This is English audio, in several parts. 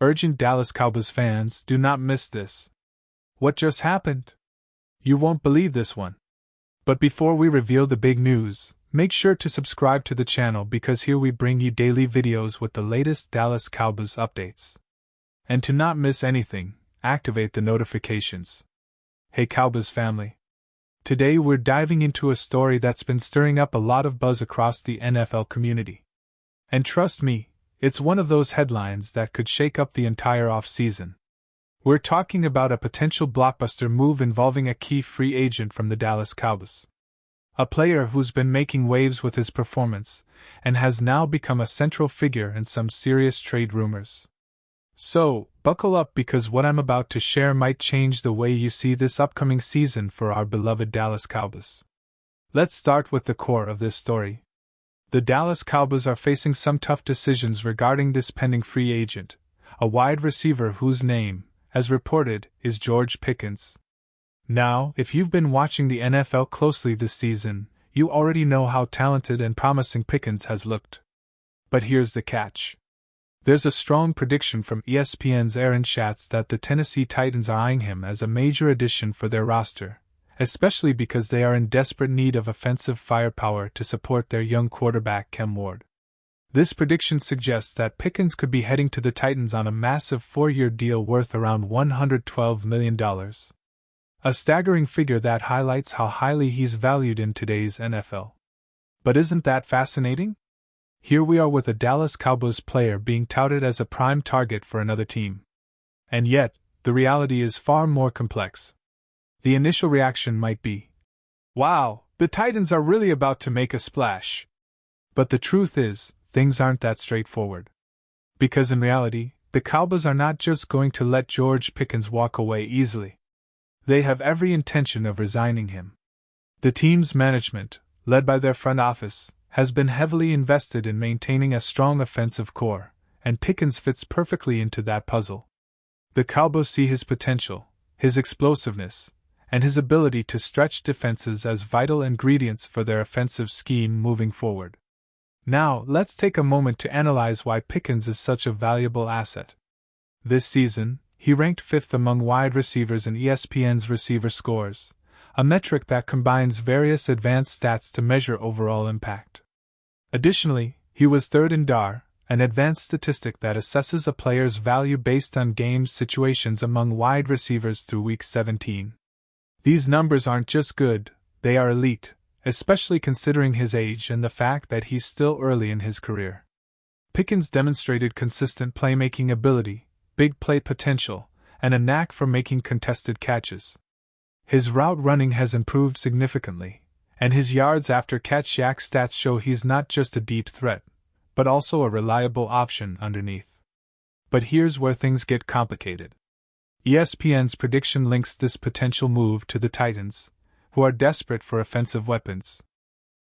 Urgent Dallas Cowboys fans, do not miss this. What just happened? You won't believe this one. But before we reveal the big news, make sure to subscribe to the channel because here we bring you daily videos with the latest Dallas Cowboys updates. And to not miss anything, activate the notifications. Hey Cowboys family! Today we're diving into a story that's been stirring up a lot of buzz across the NFL community. And trust me, it's one of those headlines that could shake up the entire offseason. We're talking about a potential blockbuster move involving a key free agent from the Dallas Cowboys. A player who's been making waves with his performance, and has now become a central figure in some serious trade rumors. So, buckle up because what I'm about to share might change the way you see this upcoming season for our beloved Dallas Cowboys. Let's start with the core of this story. The Dallas Cowboys are facing some tough decisions regarding this pending free agent, a wide receiver whose name, as reported, is George Pickens. Now, if you've been watching the NFL closely this season, you already know how talented and promising Pickens has looked. But here's the catch. There's a strong prediction from ESPN's Aaron Schatz that the Tennessee Titans are eyeing him as a major addition for their roster, especially because they are in desperate need of offensive firepower to support their young quarterback Cam Ward. This prediction suggests that Pickens could be heading to the Titans on a massive 4-year deal worth around $112 million. A staggering figure that highlights how highly he's valued in today's NFL. But isn't that fascinating? Here we are with a Dallas Cowboys player being touted as a prime target for another team. And yet, the reality is far more complex. The initial reaction might be, "Wow, the Titans are really about to make a splash." But the truth is, things aren't that straightforward. Because in reality, the Cowboys are not just going to let George Pickens walk away easily. They have every intention of resigning him. The team's management, led by their front office, has been heavily invested in maintaining a strong offensive core, and Pickens fits perfectly into that puzzle. The Cowboys see his potential, his explosiveness, and his ability to stretch defenses as vital ingredients for their offensive scheme moving forward. Now, let's take a moment to analyze why Pickens is such a valuable asset. This season, he ranked 5th among wide receivers in ESPN's receiver scores, a metric that combines various advanced stats to measure overall impact. Additionally, he was 3rd in DAR, an advanced statistic that assesses a player's value based on game situations among wide receivers through Week 17. These numbers aren't just good, they are elite, especially considering his age and the fact that he's still early in his career. Pickens demonstrated consistent playmaking ability, big play potential, and a knack for making contested catches. His route running has improved significantly, and his yards after catch yak stats show he's not just a deep threat, but also a reliable option underneath. But here's where things get complicated. ESPN's prediction links this potential move to the Titans, who are desperate for offensive weapons.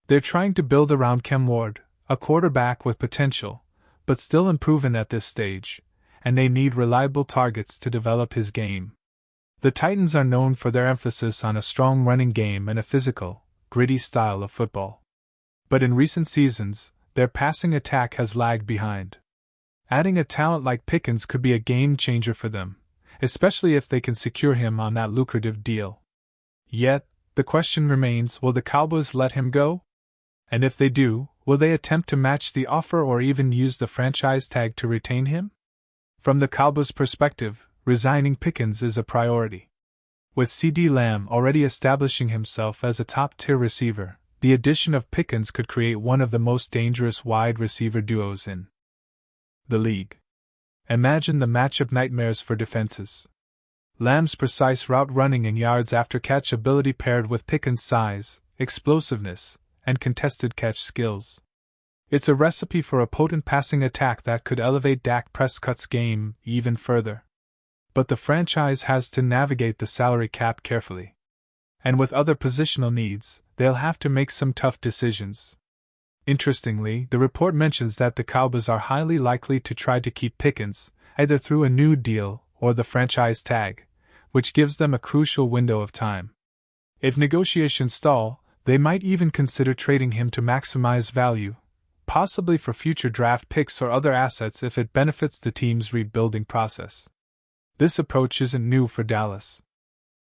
They're trying to build around Cam Ward, a quarterback with potential, but still unproven at this stage, and they need reliable targets to develop his game. The Titans are known for their emphasis on a strong running game and a physical, gritty style of football. But in recent seasons, their passing attack has lagged behind. Adding a talent like Pickens could be a game changer for them, especially if they can secure him on that lucrative deal. Yet, the question remains, will the Cowboys let him go? And if they do, will they attempt to match the offer or even use the franchise tag to retain him? From the Cowboys' perspective, resigning Pickens is a priority. With CeeDee Lamb already establishing himself as a top-tier receiver, the addition of Pickens could create one of the most dangerous wide receiver duos in the league. Imagine the matchup nightmares for defenses. Lamb's precise route running and yards after catch ability paired with Pickens' size, explosiveness, and contested catch skills. It's a recipe for a potent passing attack that could elevate Dak Prescott's game even further. But the franchise has to navigate the salary cap carefully. And with other positional needs, they'll have to make some tough decisions. Interestingly, the report mentions that the Cowboys are highly likely to try to keep Pickens, either through a new deal or the franchise tag, which gives them a crucial window of time. If negotiations stall, they might even consider trading him to maximize value, possibly for future draft picks or other assets if it benefits the team's rebuilding process. This approach isn't new for Dallas.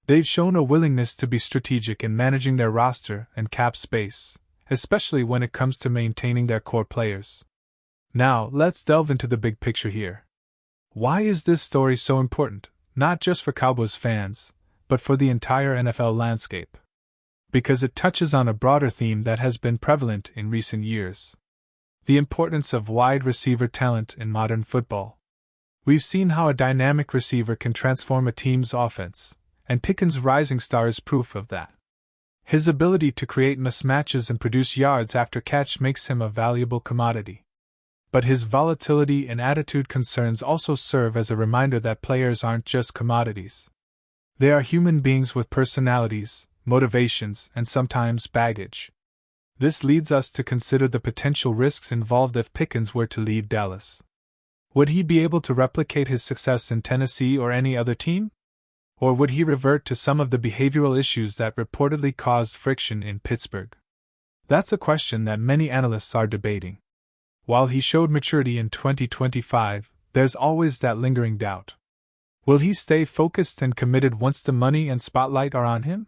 They've shown a willingness to be strategic in managing their roster and cap space, especially when it comes to maintaining their core players. Now, let's delve into the big picture here. Why is this story so important, not just for Cowboys fans, but for the entire NFL landscape? Because it touches on a broader theme that has been prevalent in recent years: the importance of wide receiver talent in modern football. We've seen how a dynamic receiver can transform a team's offense, and Pickens' rising star is proof of that. His ability to create mismatches and produce yards after catch makes him a valuable commodity. But his volatility and attitude concerns also serve as a reminder that players aren't just commodities. They are human beings with personalities, motivations, and sometimes baggage. This leads us to consider the potential risks involved if Pickens were to leave Dallas. Would he be able to replicate his success in Tennessee or any other team? Or would he revert to some of the behavioral issues that reportedly caused friction in Pittsburgh? That's a question that many analysts are debating. While he showed maturity in 2025, there's always that lingering doubt. Will he stay focused and committed once the money and spotlight are on him?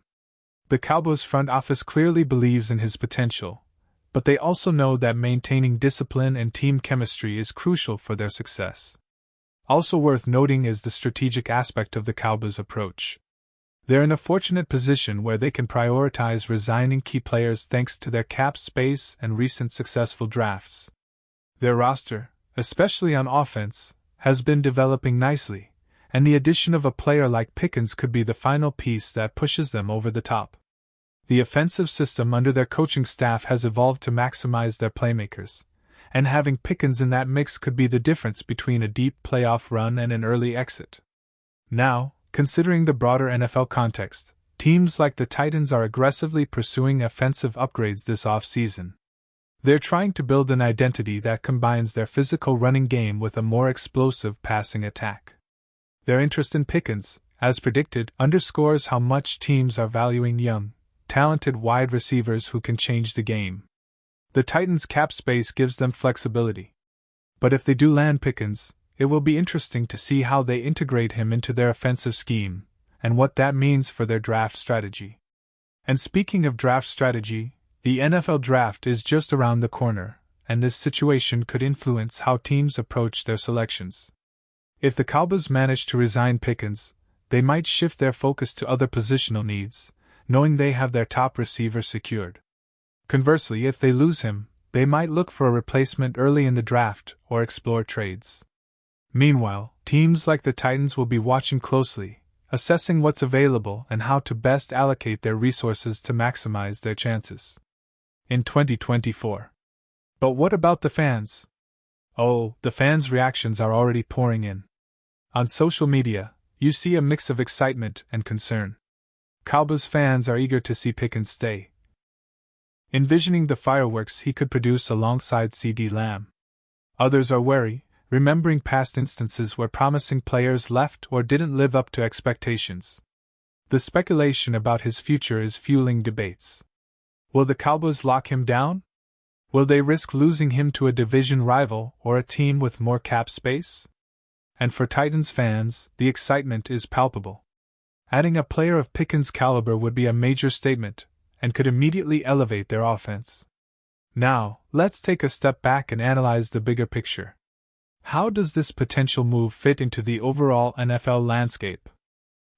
The Cowboys front office clearly believes in his potential, but they also know that maintaining discipline and team chemistry is crucial for their success. Also worth noting is the strategic aspect of the Cowboys' approach. They're in a fortunate position where they can prioritize resigning key players thanks to their cap space and recent successful drafts. Their roster, especially on offense, has been developing nicely, and the addition of a player like Pickens could be the final piece that pushes them over the top. The offensive system under their coaching staff has evolved to maximize their playmakers, and having Pickens in that mix could be the difference between a deep playoff run and an early exit. Now, considering the broader NFL context, teams like the Titans are aggressively pursuing offensive upgrades this offseason. They're trying to build an identity that combines their physical running game with a more explosive passing attack. Their interest in Pickens, as predicted, underscores how much teams are valuing young, talented wide receivers who can change the game. The Titans' cap space gives them flexibility. But if they do land Pickens, it will be interesting to see how they integrate him into their offensive scheme, and what that means for their draft strategy. And speaking of draft strategy, the NFL draft is just around the corner, and this situation could influence how teams approach their selections. If the Cowboys manage to resign Pickens, they might shift their focus to other positional needs, knowing they have their top receiver secured. Conversely, if they lose him, they might look for a replacement early in the draft or explore trades. Meanwhile, teams like the Titans will be watching closely, assessing what's available and how to best allocate their resources to maximize their chances in 2024. But what about the fans? Oh, the fans' reactions are already pouring in. On social media, you see a mix of excitement and concern. Cowboys fans are eager to see Pickens stay, envisioning the fireworks he could produce alongside CeeDee Lamb. Others are wary, remembering past instances where promising players left or didn't live up to expectations. The speculation about his future is fueling debates. Will the Cowboys lock him down? Will they risk losing him to a division rival or a team with more cap space? And for Titans fans, the excitement is palpable. Adding a player of Pickens' caliber would be a major statement, and could immediately elevate their offense. Now, let's take a step back and analyze the bigger picture. How does this potential move fit into the overall NFL landscape?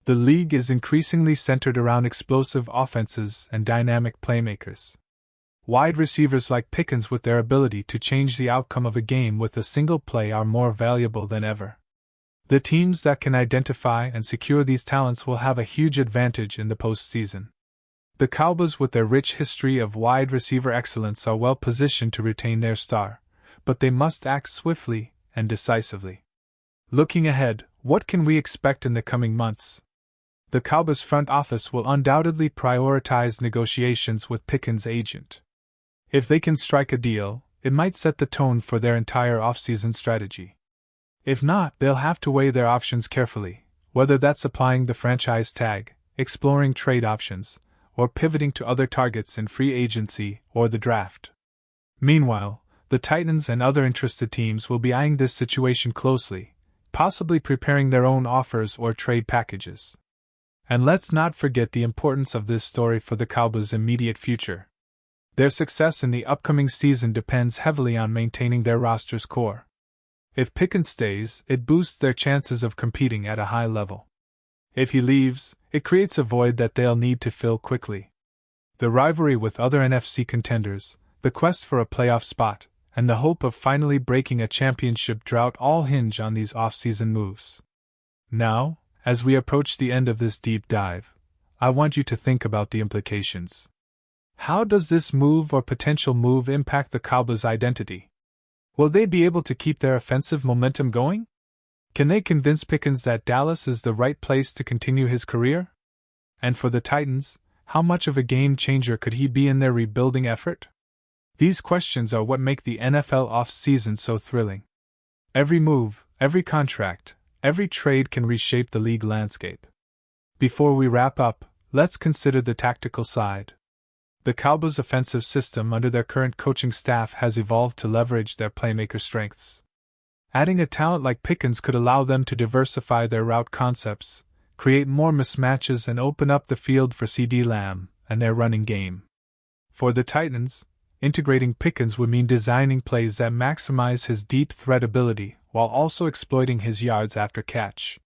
The league is increasingly centered around explosive offenses and dynamic playmakers. Wide receivers like Pickens with their ability to change the outcome of a game with a single play are more valuable than ever. The teams that can identify and secure these talents will have a huge advantage in the postseason. The Cowboys, with their rich history of wide receiver excellence, are well positioned to retain their star, but they must act swiftly and decisively. Looking ahead, what can we expect in the coming months? The Cowboys front office will undoubtedly prioritize negotiations with Pickens' agent. If they can strike a deal, it might set the tone for their entire offseason strategy. If not, they'll have to weigh their options carefully, whether that's applying the franchise tag, exploring trade options, or pivoting to other targets in free agency or the draft. Meanwhile, the Titans and other interested teams will be eyeing this situation closely, possibly preparing their own offers or trade packages. And let's not forget the importance of this story for the Cowboys' immediate future. Their success in the upcoming season depends heavily on maintaining their roster's core. If Pickens stays, it boosts their chances of competing at a high level. If he leaves, it creates a void that they'll need to fill quickly. The rivalry with other NFC contenders, the quest for a playoff spot, and the hope of finally breaking a championship drought all hinge on these off-season moves. Now, as we approach the end of this deep dive, I want you to think about the implications. How does this move or potential move impact the Cowboys' identity? Will they be able to keep their offensive momentum going? Can they convince Pickens that Dallas is the right place to continue his career? And for the Titans, how much of a game changer could he be in their rebuilding effort? These questions are what make the NFL off-season so thrilling. Every move, every contract, every trade can reshape the league landscape. Before we wrap up, let's consider the tactical side. The Cowboys' offensive system under their current coaching staff has evolved to leverage their playmaker strengths. Adding a talent like Pickens could allow them to diversify their route concepts, create more mismatches, and open up the field for CeeDee Lamb and their running game. For the Titans, integrating Pickens would mean designing plays that maximize his deep threat ability while also exploiting his yards after catch.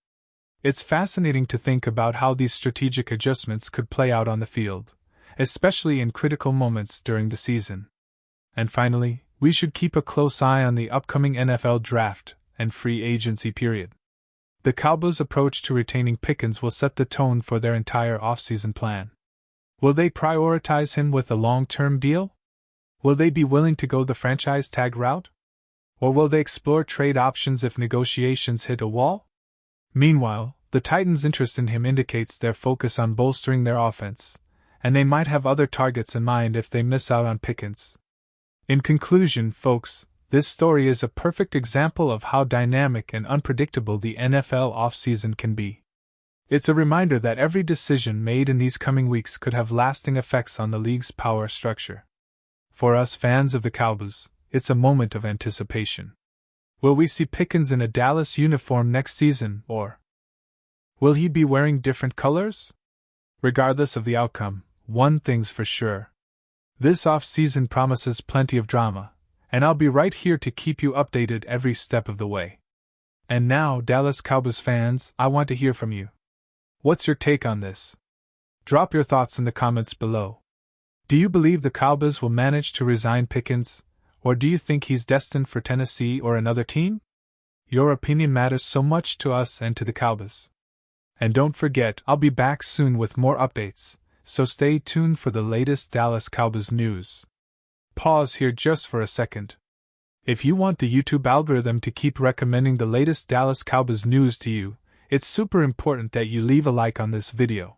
It's fascinating to think about how these strategic adjustments could play out on the field, especially in critical moments during the season. And finally, we should keep a close eye on the upcoming NFL draft and free agency period. The Cowboys' approach to retaining Pickens will set the tone for their entire offseason plan. Will they prioritize him with a long-term deal? Will they be willing to go the franchise tag route? Or will they explore trade options if negotiations hit a wall? Meanwhile, the Titans' interest in him indicates their focus on bolstering their offense, and they might have other targets in mind if they miss out on Pickens. In conclusion, folks, this story is a perfect example of how dynamic and unpredictable the NFL offseason can be. It's a reminder that every decision made in these coming weeks could have lasting effects on the league's power structure. For us fans of the Cowboys, it's a moment of anticipation. Will we see Pickens in a Dallas uniform next season, or will he be wearing different colors? Regardless of the outcome, one thing's for sure. This off-season promises plenty of drama, and I'll be right here to keep you updated every step of the way. And now, Dallas Cowboys fans, I want to hear from you. What's your take on this? Drop your thoughts in the comments below. Do you believe the Cowboys will manage to resign Pickens, or do you think he's destined for Tennessee or another team? Your opinion matters so much to us and to the Cowboys. And don't forget, I'll be back soon with more updates, so stay tuned for the latest Dallas Cowboys news. Pause here just for a second. If you want the YouTube algorithm to keep recommending the latest Dallas Cowboys news to you, it's super important that you leave a like on this video.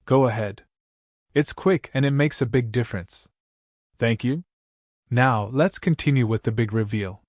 Go ahead. It's quick and it makes a big difference. Thank you. Now, let's continue with the big reveal.